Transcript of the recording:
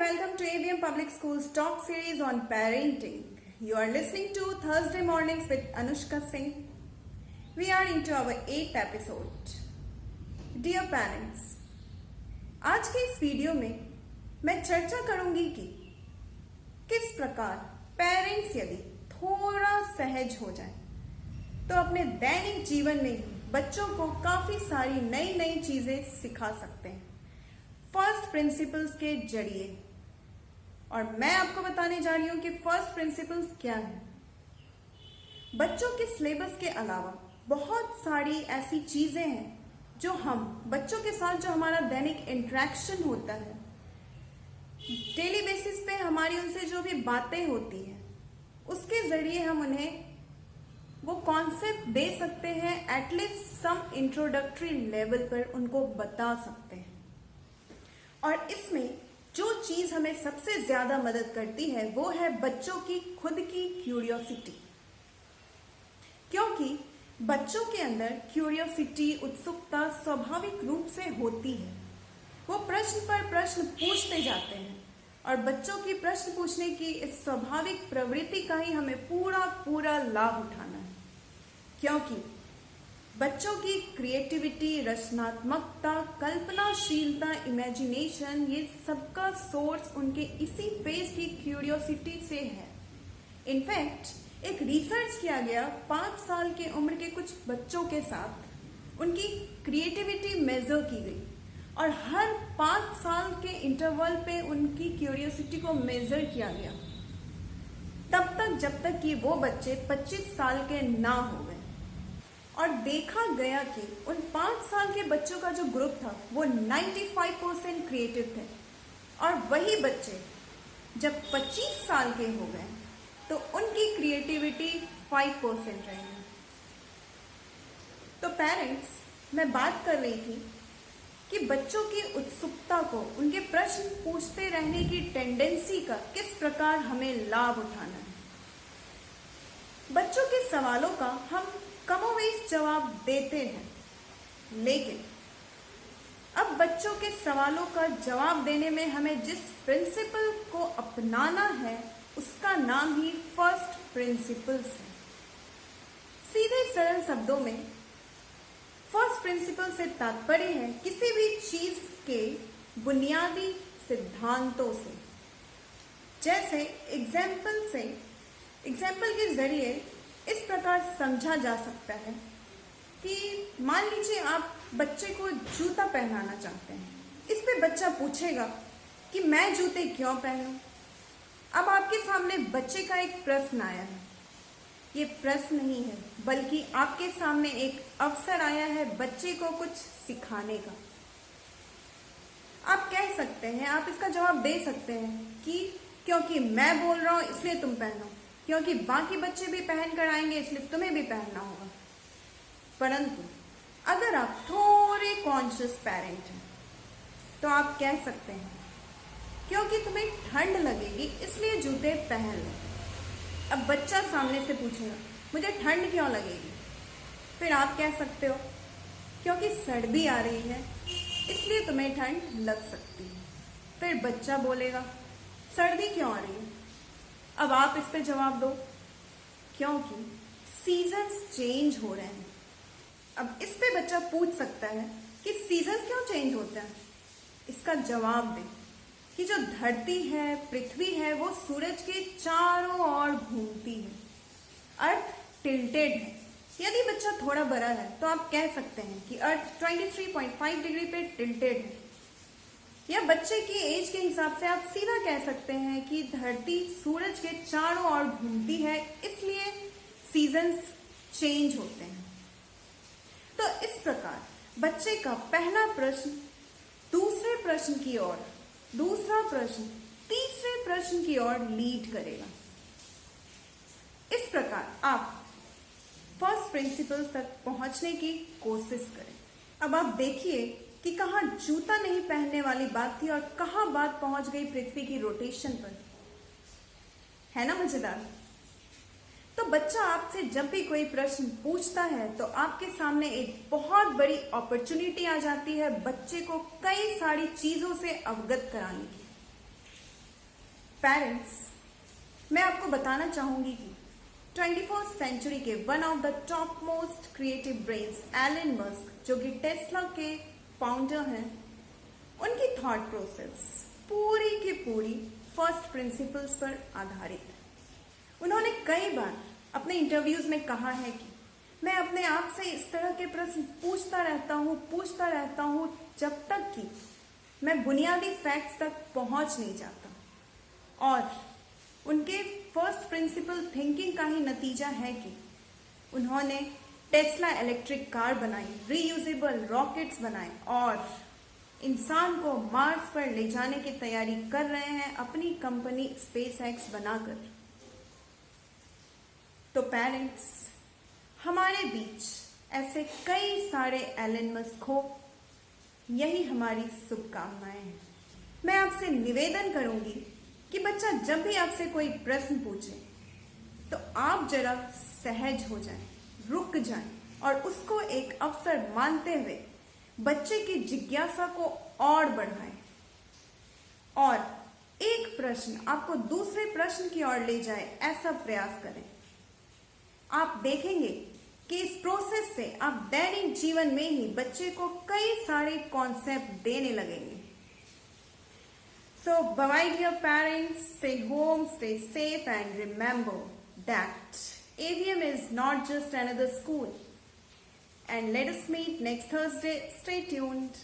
welcome to ABM Public School's talk series on parenting. You are listening to Thursday Mornings with Anushka Singh. We are into our 8th episode. Dear parents, आज के इस video में मैं चर्चा करूंगी कि किस प्रकार पेरेंट्स यदि थोड़ा सहज हो जाए तो अपने दैनिक जीवन में ही बच्चों को काफी सारी नई नई चीजें सिखा सकते हैं फर्स्ट प्रिंसिपल्स के जरिए। और मैं आपको बताने जा रही हूं कि फर्स्ट प्रिंसिपल्स क्या है। बच्चों के सिलेबस के अलावा बहुत सारी ऐसी चीजें हैं जो हम बच्चों के साथ जो हमारा दैनिक इंटरेक्शन होता है, डेली बेसिस पे हमारी उनसे जो भी बातें होती हैं, उसके जरिए हम उन्हें वो कॉन्सेप्ट दे सकते हैं, एटलीस्ट सम इंट्रोडक्टरी लेवल पर उनको बता सकते हैं। और इसमें जो चीज हमें सबसे ज्यादा मदद करती है वो है बच्चों की खुद की क्यूरियोसिटी। क्योंकि बच्चों के अंदर क्यूरियोसिटी, उत्सुकता स्वाभाविक रूप से होती है। वो प्रश्न पर प्रश्न पूछते जाते हैं और बच्चों की प्रश्न पूछने की इस स्वाभाविक प्रवृत्ति का ही हमें पूरा लाभ उठाना है। क्योंकि बच्चों की क्रिएटिविटी, रचनात्मकता, कल्पनाशीलता, इमेजिनेशन, ये सबका सोर्स उनके इसी फेज की क्यूरियोसिटी से है। इनफैक्ट एक रिसर्च किया गया 5 साल के उम्र के कुछ बच्चों के साथ, उनकी क्रिएटिविटी मेजर की गई और हर 5 साल के इंटरवल पे उनकी क्यूरियोसिटी को मेजर किया गया, तब तक जब तक कि वो बच्चे 25 साल के ना हो गए। और देखा गया कि उन 5 साल के बच्चों का जो ग्रुप था वो 95% क्रिएटिव थे और वही बच्चे जब 25 साल के हो गए तो उनकी क्रिएटिविटी 5% रही। तो पेरेंट्स, मैं बात कर रही थी कि बच्चों की उत्सुकता को, उनके प्रश्न पूछते रहने की टेंडेंसी का किस प्रकार हमें लाभ उठाना है। बच्चों के सवालों का हम कमोवेश जवाब देते हैं, लेकिन अब बच्चों के सवालों का जवाब देने में हमें जिस प्रिंसिपल को अपनाना है उसका नाम ही फर्स्ट प्रिंसिपल्स है। सीधे सरल शब्दों में फर्स्ट प्रिंसिपल से तात्पर्य है किसी भी चीज के बुनियादी सिद्धांतों से। जैसे एग्जाम्पल के जरिए इस प्रकार समझा जा सकता है कि मान लीजिए आप बच्चे को जूता पहनाना चाहते हैं। इस पे बच्चा पूछेगा कि मैं जूते क्यों पहनूं। अब आपके सामने बच्चे का एक प्रश्न आया है। ये प्रश्न नहीं है, बल्कि आपके सामने एक अवसर आया है बच्चे को कुछ सिखाने का। आप कह सकते हैं, आप इसका जवाब दे सकते हैं कि क्योंकि मैं बोल रहा हूं इसलिए तुम पहनो, क्योंकि बाकी बच्चे भी पहन कर आएंगे इसलिए तुम्हें भी पहनना होगा। परंतु अगर आप थोड़े कॉन्शियस पेरेंट हैं तो आप कह सकते हैं क्योंकि तुम्हें ठंड लगेगी इसलिए जूते पहन लो। अब बच्चा सामने से पूछेगा मुझे ठंड क्यों लगेगी, फिर आप कह सकते हो क्योंकि सर्दी आ रही है इसलिए तुम्हें ठंड लग सकती है। फिर बच्चा बोलेगा सर्दी क्यों आ रही है। अब आप इस पे जवाब दो क्योंकि सीजन्स चेंज हो रहे हैं। अब इस पे बच्चा पूछ सकता है कि सीजन्स क्यों चेंज होते हैं। इसका जवाब दे कि जो धरती है, पृथ्वी है, वो सूरज के चारों ओर घूमती है, अर्थ टिल्टेड है। यदि बच्चा थोड़ा बड़ा है तो आप कह सकते हैं कि अर्थ 23.5 डिग्री पे टिल्टेड है। या बच्चे की एज के हिसाब से आप सीधा कह सकते हैं कि धरती सूरज के चारों ओर घूमती है इसलिए सीजन्स चेंज होते हैं। तो इस प्रकार बच्चे का पहला प्रश्न दूसरे प्रश्न की ओर, दूसरा प्रश्न तीसरे प्रश्न की ओर लीड करेगा। इस प्रकार आप फर्स्ट प्रिंसिपल्स तक पहुंचने की कोशिश करें। अब आप देखिए कि कहाँ जूता नहीं पहनने वाली बात थी और कहाँ बात पहुंच गई पृथ्वी की रोटेशन पर। है ना मजेदार। तो बच्चा आपसे जब भी कोई प्रश्न पूछता है तो आपके सामने एक बहुत बड़ी अपॉर्चुनिटी आ जाती है बच्चे को कई सारी चीजों से अवगत कराने की। पेरेंट्स, मैं आपको बताना चाहूंगी कि 21st सेंचुरी के one of the top most creative brains Elon Musk, जो कि टेस्ला के फाउंडर हैं, उनकी थॉट प्रोसेस पूरी की पूरी फर्स्ट प्रिंसिपल्स पर आधारित है। उन्होंने कई बार अपने इंटरव्यूज में कहा है कि मैं अपने आप से इस तरह के प्रश्न पूछता रहता हूं जब तक कि मैं बुनियादी फैक्ट्स तक पहुंच नहीं जाता। और उनके फर्स्ट प्रिंसिपल थिंकिंग का ही नतीजा है कि उन्होंने टेस्ला इलेक्ट्रिक कार बनाई, रीयूजेबल रॉकेट्स बनाए और इंसान को मार्स पर ले जाने की तैयारी कर रहे हैं अपनी कंपनी स्पेसएक्स बनाकर। तो पेरेंट्स, हमारे बीच ऐसे कई सारे एलन मस्क हो, यही हमारी शुभकामनाएं हैं। मैं आपसे निवेदन करूंगी कि बच्चा जब भी आपसे कोई प्रश्न पूछे तो आप जरा सहज हो जाएं, रुक जाएं और उसको एक अवसर मानते हुए बच्चे की जिज्ञासा को और बढ़ाएं। और एक प्रश्न आपको दूसरे प्रश्न की ओर ले जाए, ऐसा प्रयास करें। आप देखेंगे कि इस प्रोसेस से आप दैनिक जीवन में ही बच्चे को कई सारे कॉन्सेप्ट देने लगेंगे। So, bye dear parents, stay home, stay safe and remember that AVM is not just another school. And let us meet next Thursday. Stay tuned.